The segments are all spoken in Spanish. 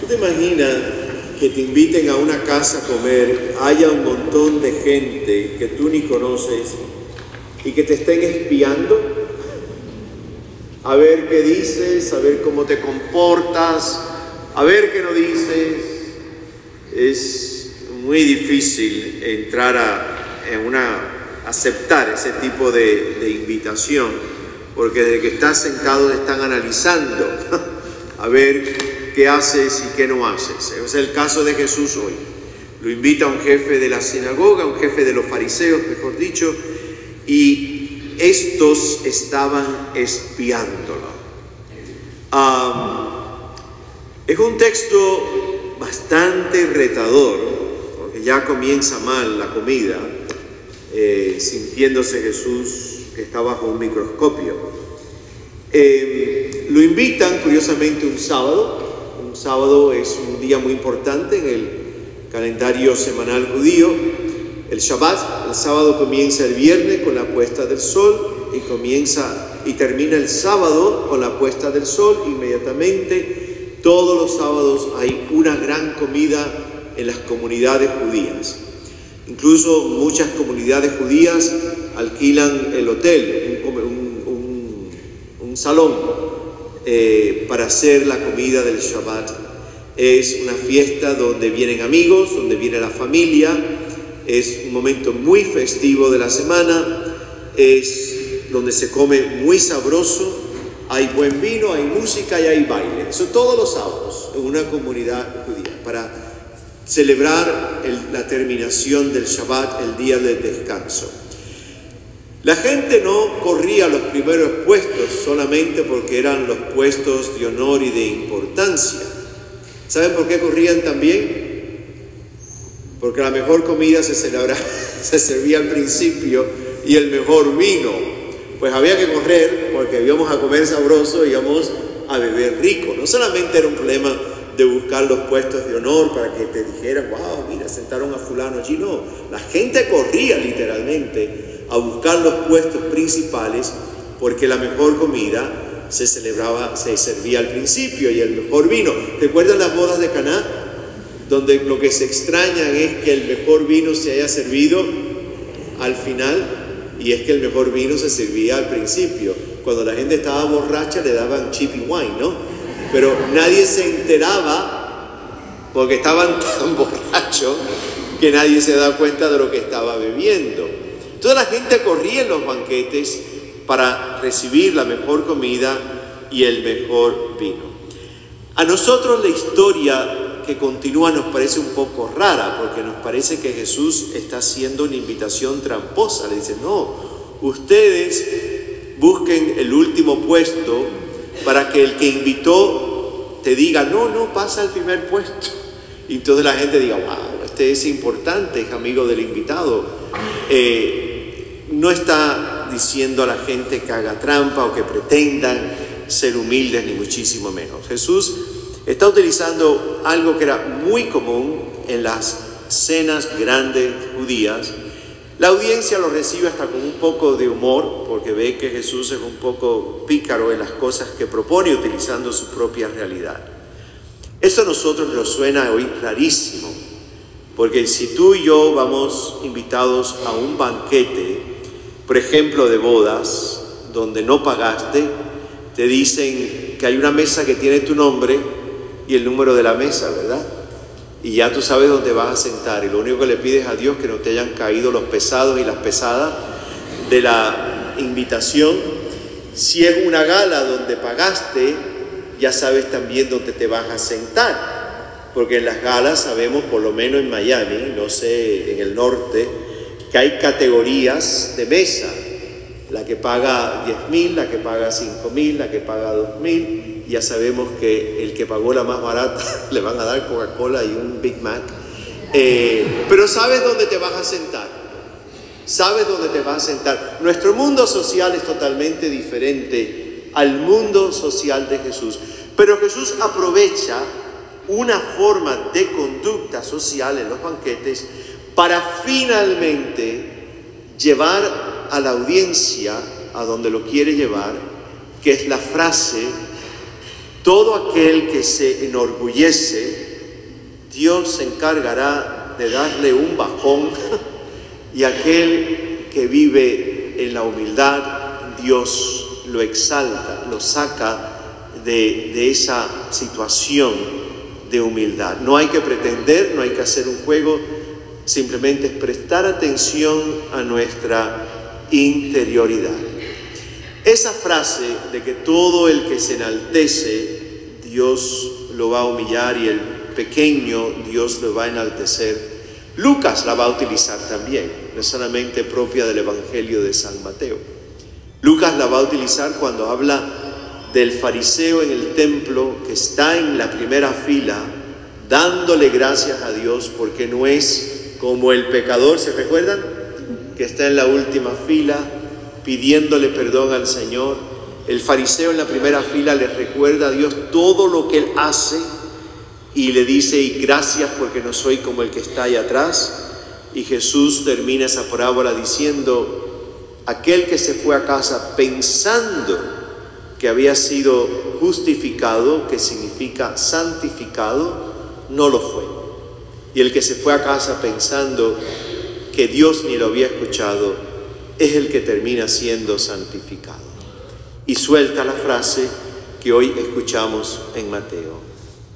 ¿Tú te imaginas que te inviten a una casa a comer, haya un montón de gente que tú ni conoces y que te estén espiando? A ver qué dices, a ver cómo te comportas, a ver qué no dices. Es muy difícil entrar aceptar ese tipo de invitación, porque desde que estás sentado te están analizando a ver qué haces y qué no haces. Es el caso de Jesús hoy. Lo invita un jefe de la sinagoga, un jefe de los fariseos, mejor dicho, y estos estaban espiándolo. Es un texto bastante retador, porque ya comienza mal la comida, sintiéndose Jesús que está bajo un microscopio. Lo invitan, curiosamente, un sábado. Un sábado es un día muy importante en el calendario semanal judío. El Shabbat, el sábado comienza el viernes con la puesta del sol y termina el sábado con la puesta del sol. Inmediatamente, todos los sábados hay una gran comida en las comunidades judías. Incluso muchas comunidades judías alquilan el hotel, un salón para hacer la comida del Shabbat. Es una fiesta donde vienen amigos, donde viene la familia, es un momento muy festivo de la semana, es donde se come muy sabroso, hay buen vino, hay música y hay baile. Eso todos los sábados en una comunidad judía, para celebrar la terminación del Shabbat, el día del descanso. La gente no corría los primeros puestos solamente porque eran los puestos de honor y de importancia. ¿Saben por qué corrían también? Porque la mejor comida se servía al principio y el mejor vino. Pues había que correr porque íbamos a comer sabroso y íbamos a beber rico. No solamente era un problema de buscar los puestos de honor para que te dijeran, wow, mira, sentaron a fulano allí. No, la gente corría literalmente a buscar los puestos principales porque la mejor comida se servía al principio y el mejor vino. ¿Recuerdan las bodas de Caná? Donde lo que se extrañan es que el mejor vino se haya servido al final, y es que el mejor vino se servía al principio. Cuando la gente estaba borracha le daban cheap wine, ¿no? Pero nadie se enteraba porque estaban tan borrachos que nadie se da cuenta de lo que estaba bebiendo. Toda la gente corría en los banquetes para recibir la mejor comida y el mejor vino. A nosotros la historia que continúa nos parece un poco rara, porque nos parece que Jesús está haciendo una invitación tramposa. Le dice, no, ustedes busquen el último puesto para que el que invitó te diga, no, pasa al primer puesto. Y entonces la gente diga, wow, este es importante, es amigo del invitado. No está diciendo a la gente que haga trampa o que pretendan ser humildes, ni muchísimo menos. Jesús está utilizando algo que era muy común en las cenas grandes judías. La audiencia lo recibe hasta con un poco de humor, porque ve que Jesús es un poco pícaro en las cosas que propone, utilizando su propia realidad. Esto a nosotros nos suena hoy rarísimo, porque si tú y yo vamos invitados a un banquete, por ejemplo de bodas, donde no pagaste, te dicen que hay una mesa que tiene tu nombre y el número de la mesa, ¿verdad? Y ya tú sabes dónde vas a sentar, y lo único que le pides a Dios es que no te hayan caído los pesados y las pesadas de la invitación. Si es una gala donde pagaste, ya sabes también dónde te vas a sentar, porque en las galas sabemos, por lo menos en Miami, no sé, en el norte, que hay categorías de mesa, la que paga 10,000, la que paga 5,000, la que paga 2,000. Ya sabemos que el que pagó la más barata le van a dar Coca-Cola y un Big Mac. Pero sabes dónde te vas a sentar. Sabes dónde te vas a sentar. Nuestro mundo social es totalmente diferente al mundo social de Jesús. Pero Jesús aprovecha una forma de conducta social en los banquetes para finalmente llevar a la audiencia a donde lo quiere llevar, que es la frase: todo aquel que se enorgullece Dios se encargará de darle un bajón y aquel que vive en la humildad, Dios lo exalta, lo saca de esa situación de humildad. No hay que pretender, no hay que hacer un juego, simplemente es prestar atención a nuestra interioridad. Esa frase de que todo el que se enaltece, Dios lo va a humillar y el pequeño Dios lo va a enaltecer, Lucas la va a utilizar también, no es solamente propia del Evangelio de San Mateo. Lucas la va a utilizar cuando habla del fariseo en el templo que está en la primera fila dándole gracias a Dios porque no es como el pecador, ¿se recuerdan? Que está en la última fila pidiéndole perdón al Señor. El fariseo en la primera fila le recuerda a Dios todo lo que él hace y le dice, y gracias porque no soy como el que está ahí atrás. Y Jesús termina esa parábola diciendo, aquel que se fue a casa pensando que había sido justificado, que significa santificado, no lo fue. Y el que se fue a casa pensando que Dios ni lo había escuchado, es el que termina siendo santificado. Y suelta la frase que hoy escuchamos en Mateo.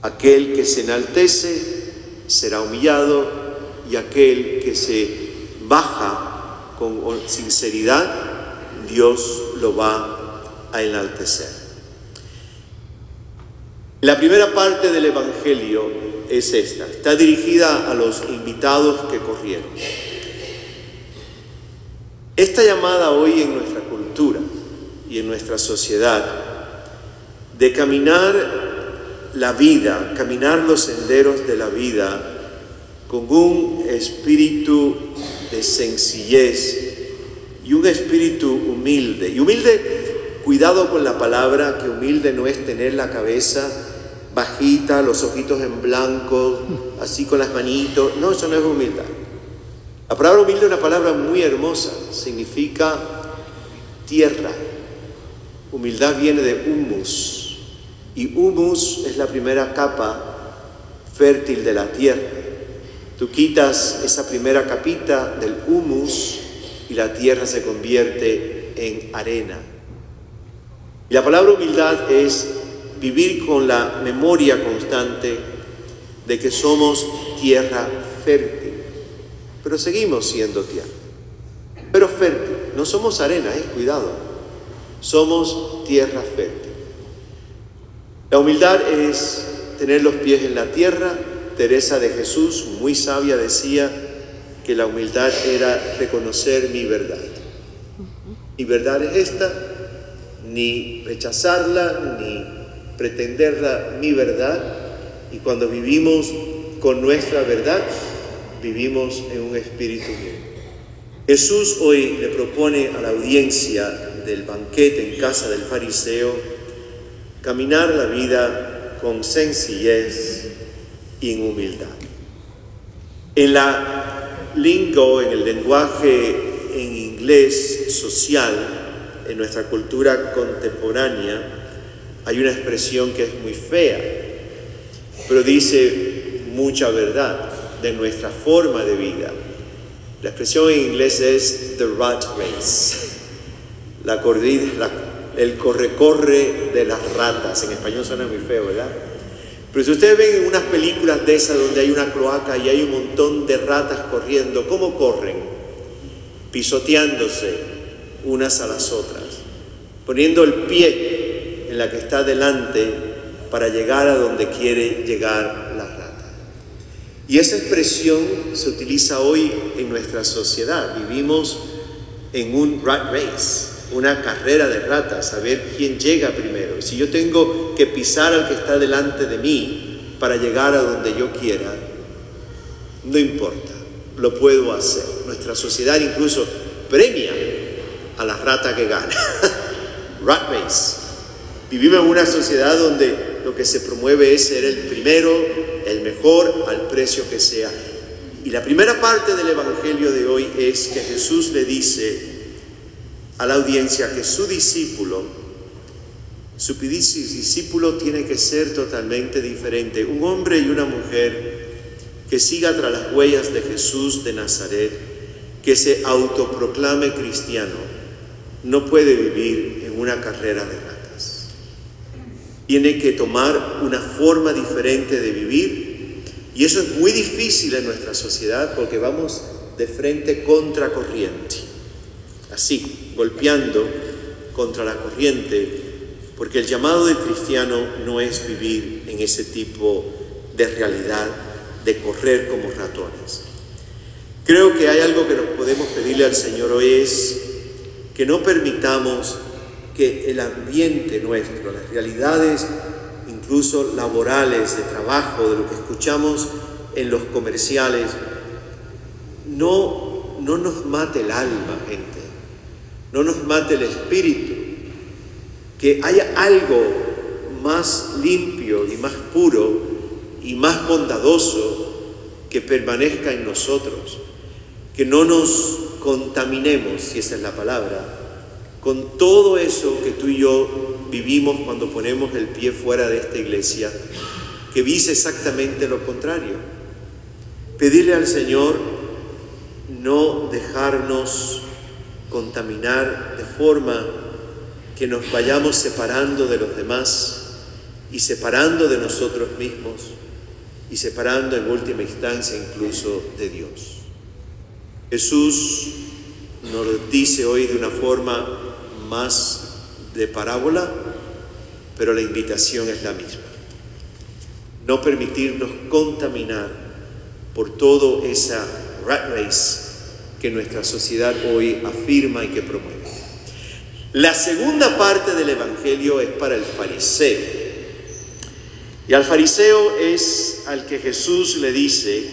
Aquel que se enaltece será humillado y aquel que se baja con sinceridad, Dios lo va a enaltecer. La primera parte del Evangelio es esta, está dirigida a los invitados que corrieron. Esta llamada hoy en nuestra cultura y en nuestra sociedad de caminar la vida, caminar los senderos de la vida con un espíritu de sencillez y un espíritu humilde. Y humilde, cuidado con la palabra, que humilde no es tener la cabeza bajita, los ojitos en blanco, así con las manitos. No, eso no es humildad. La palabra humilde es una palabra muy hermosa, significa tierra. Humildad viene de humus, y humus es la primera capa fértil de la tierra. Tú quitas esa primera capita del humus y la tierra se convierte en arena. Y la palabra humildad es vivir con la memoria constante de que somos tierra fértil, pero seguimos siendo tierra, pero fértil. No somos arena, cuidado, somos tierra fértil. La humildad es tener los pies en la tierra. Teresa de Jesús, muy sabia, decía que la humildad era reconocer mi verdad. Mi verdad es esta, ni rechazarla, ni pretenderla mi verdad. Y cuando vivimos con nuestra verdad, vivimos en un espíritu humilde. Jesús hoy le propone a la audiencia del banquete en casa del fariseo caminar la vida con sencillez y en humildad. En la lingo, en el lenguaje en inglés social, en nuestra cultura contemporánea, hay una expresión que es muy fea, pero dice mucha verdad de nuestra forma de vida. La expresión en inglés es the rat race, el corre-corre de las ratas. En español suena muy feo, ¿verdad? Pero si ustedes ven en unas películas de esas donde hay una cloaca y hay un montón de ratas corriendo, ¿cómo corren? Pisoteándose unas a las otras, poniendo el pie en la que está delante para llegar a donde quiere llegar la rata. Y esa expresión se utiliza hoy en nuestra sociedad. Vivimos en un rat race, una carrera de ratas, a ver quién llega primero. Si yo tengo que pisar al que está delante de mí para llegar a donde yo quiera, no importa, lo puedo hacer. Nuestra sociedad incluso premia a la rata que gana. Rat race. Vivimos en una sociedad donde lo que se promueve es ser el primero, el mejor, al precio que sea. Y la primera parte del Evangelio de hoy es que Jesús le dice a la audiencia que su discípulo tiene que ser totalmente diferente. Un hombre y una mujer que siga tras las huellas de Jesús de Nazaret, que se autoproclame cristiano, no puede vivir en una carrera de ratas. Tiene que tomar una forma diferente de vivir, y eso es muy difícil en nuestra sociedad porque vamos de frente contra corriente, así, golpeando contra la corriente, porque el llamado del cristiano no es vivir en ese tipo de realidad, de correr como ratones. Creo que hay algo que nos podemos pedirle al Señor hoy, es que no permitamos que el ambiente nuestro, las realidades incluso laborales, de trabajo, de lo que escuchamos en los comerciales, no nos mate el alma, gente, no nos mate el espíritu, que haya algo más limpio y más puro y más bondadoso que permanezca en nosotros, que no nos contaminemos, si esa es la palabra, con todo eso que tú y yo vivimos cuando ponemos el pie fuera de esta iglesia, que dice exactamente lo contrario. Pedirle al Señor no dejarnos contaminar de forma que nos vayamos separando de los demás y separando de nosotros mismos y separando en última instancia incluso de Dios. Jesús nos dice hoy de una forma más de parábola, pero la invitación es la misma. No permitirnos contaminar por toda esa rat race que nuestra sociedad hoy afirma y que promueve. La segunda parte del Evangelio es para el fariseo. Y al fariseo es al que Jesús le dice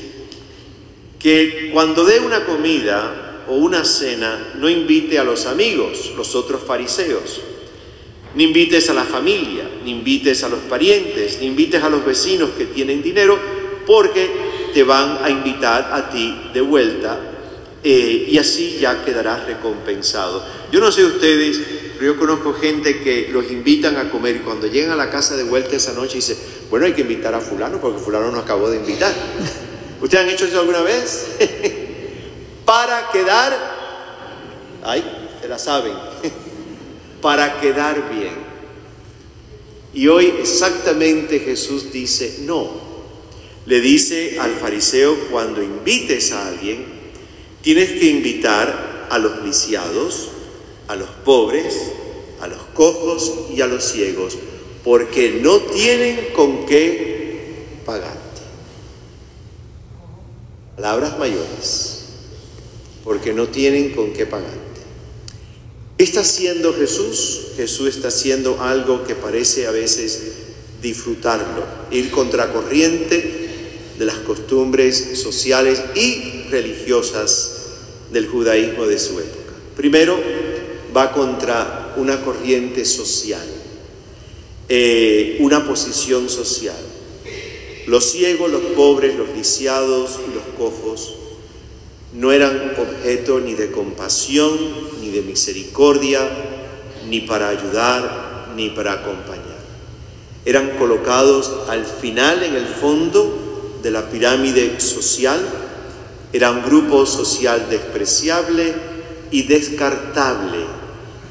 que cuando dé una comida o una cena, no invite a los amigos, los otros fariseos, ni invites a la familia, ni invites a los parientes, ni invites a los vecinos que tienen dinero, porque te van a invitar a ti de vuelta, y así ya quedarás recompensado. Yo no sé ustedes, pero yo conozco gente que los invitan a comer y cuando llegan a la casa de vuelta esa noche dice, bueno, hay que invitar a fulano porque fulano nos acabó de invitar. ¿Ustedes han hecho eso alguna vez? Para quedar, ay, se la saben, para quedar bien. Y hoy exactamente Jesús dice, no. Le dice al fariseo, cuando invites a alguien, tienes que invitar a los lisiados, a los pobres, a los cojos y a los ciegos, porque no tienen con qué pagarte. Palabras mayores, porque no tienen con qué pagarte. ¿Qué está haciendo Jesús? Jesús está haciendo algo que parece a veces disfrutarlo, ir contracorriente de las costumbres sociales y religiosas del judaísmo de su época. Primero, va contra una corriente social, una posición social. Los ciegos, los pobres, los lisiados y los cojos no eran objeto ni de compasión, ni de misericordia, ni para ayudar, ni para acompañar. Eran colocados al final, en el fondo de la pirámide social. Era un grupo social despreciable y descartable,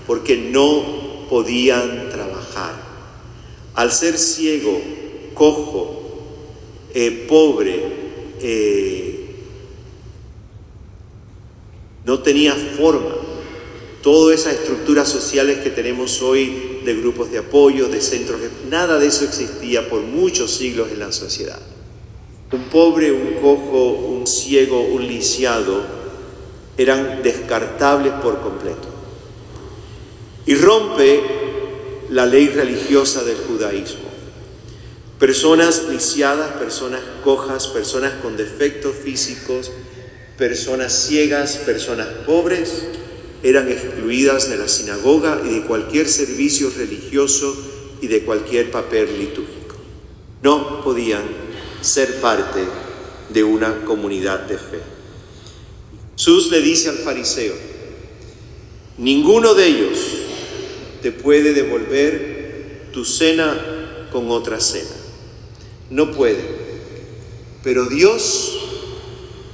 porque no podían trabajar. Al ser ciego, cojo, pobre, no tenía forma. Todas esas estructuras sociales que tenemos hoy, de grupos de apoyo, de centros, nada de eso existía por muchos siglos en la sociedad. Un pobre, un cojo, un ciego, un lisiado eran descartables por completo. Y rompe la ley religiosa del judaísmo. Personas lisiadas, personas cojas, personas con defectos físicos, personas ciegas, personas pobres, eran excluidas de la sinagoga y de cualquier servicio religioso y de cualquier papel litúrgico. No podían ser parte de una comunidad de fe. Jesús le dice al fariseo, ninguno de ellos te puede devolver tu cena con otra cena. No puede. pero Dios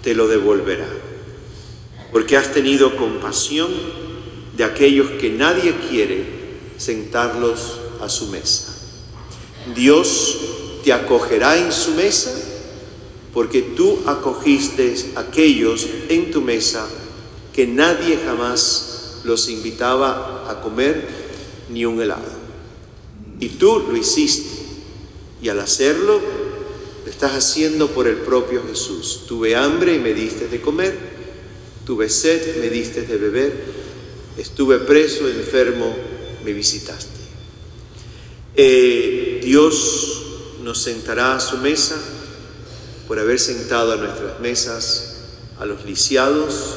te lo devolverá, porque has tenido compasión de aquellos que nadie quiere sentarlos a su mesa. Dios te acogerá en su mesa, porque tú acogiste a aquellos en tu mesa que nadie jamás los invitaba a comer ni un helado. Y tú lo hiciste, y al hacerlo, lo estás haciendo por el propio Jesús. Tuve hambre y me diste de comer, tuve sed, me diste de beber, estuve preso, enfermo, me visitaste. Dios nos sentará a su mesa por haber sentado a nuestras mesas a los lisiados,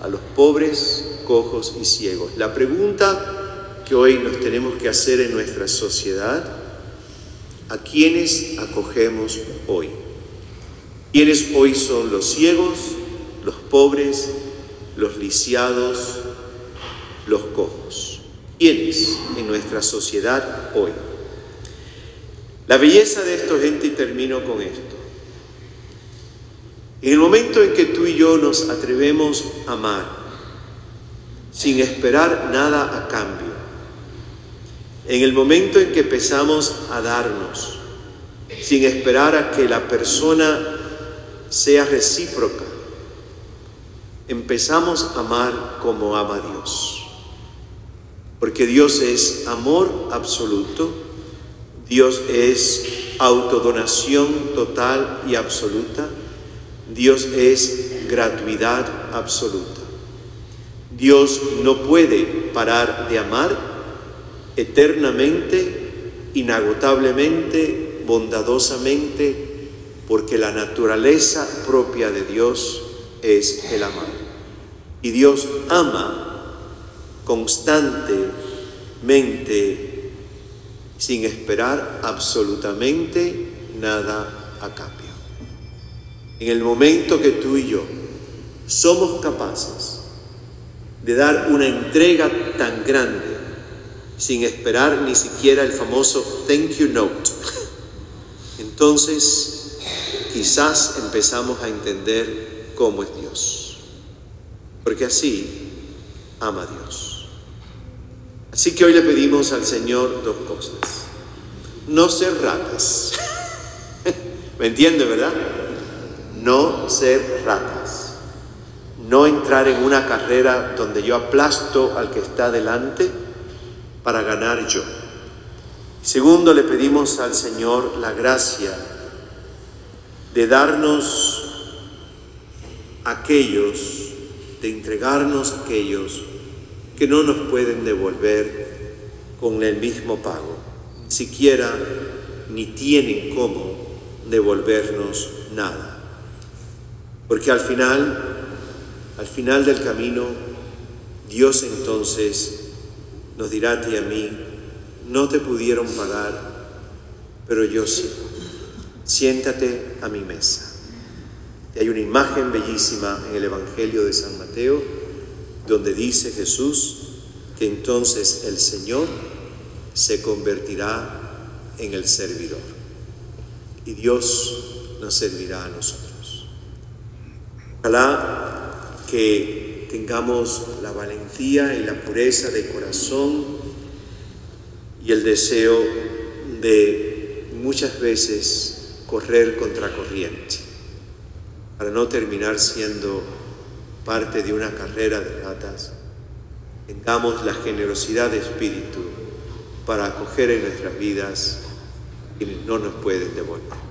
a los pobres, cojos y ciegos. La pregunta que hoy nos tenemos que hacer en nuestra sociedad: ¿a quiénes acogemos hoy? ¿Quiénes hoy son los ciegos, los pobres, los lisiados, los cojos? ¿Quiénes en nuestra sociedad hoy? La belleza de esto, gente, y termino con esto. En el momento en que tú y yo nos atrevemos a amar sin esperar nada a cambio, en el momento en que empezamos a darnos sin esperar a que la persona sea recíproca, empezamos a amar como ama Dios. Porque Dios es amor absoluto, Dios es autodonación total y absoluta, Dios es gratuidad absoluta. Dios no puede parar de amar eternamente, inagotablemente, bondadosamente, porque la naturaleza propia de Dios es el amar. Y Dios ama constantemente, sin esperar absolutamente nada a cambio. En el momento que tú y yo somos capaces de dar una entrega tan grande, sin esperar ni siquiera el famoso thank you note, entonces quizás empezamos a entender cómo es Dios. Porque así ama Dios. Así que hoy le pedimos al Señor dos cosas: no ser ratas. ¿Me entiende, verdad? No ser ratas. No entrar en una carrera donde yo aplasto al que está delante para ganar yo. Segundo, le pedimos al Señor la gracia de darnos aquellos, de entregarnos aquellos que no nos pueden devolver con el mismo pago, siquiera ni tienen cómo devolvernos nada. Porque al final del camino, Dios entonces nos dirá a ti y a mí: no te pudieron pagar, pero yo sí. Siéntate a mi mesa. Y hay una imagen bellísima en el Evangelio de San Mateo, donde dice Jesús que entonces el Señor se convertirá en el servidor. Y Dios nos servirá a nosotros. Ojalá que tengamos la valentía y la pureza de corazón y el deseo de muchas veces correr contracorriente, para no terminar siendo parte de una carrera de ratas. Tengamos la generosidad de espíritu para acoger en nuestras vidas quienes no nos pueden devolver.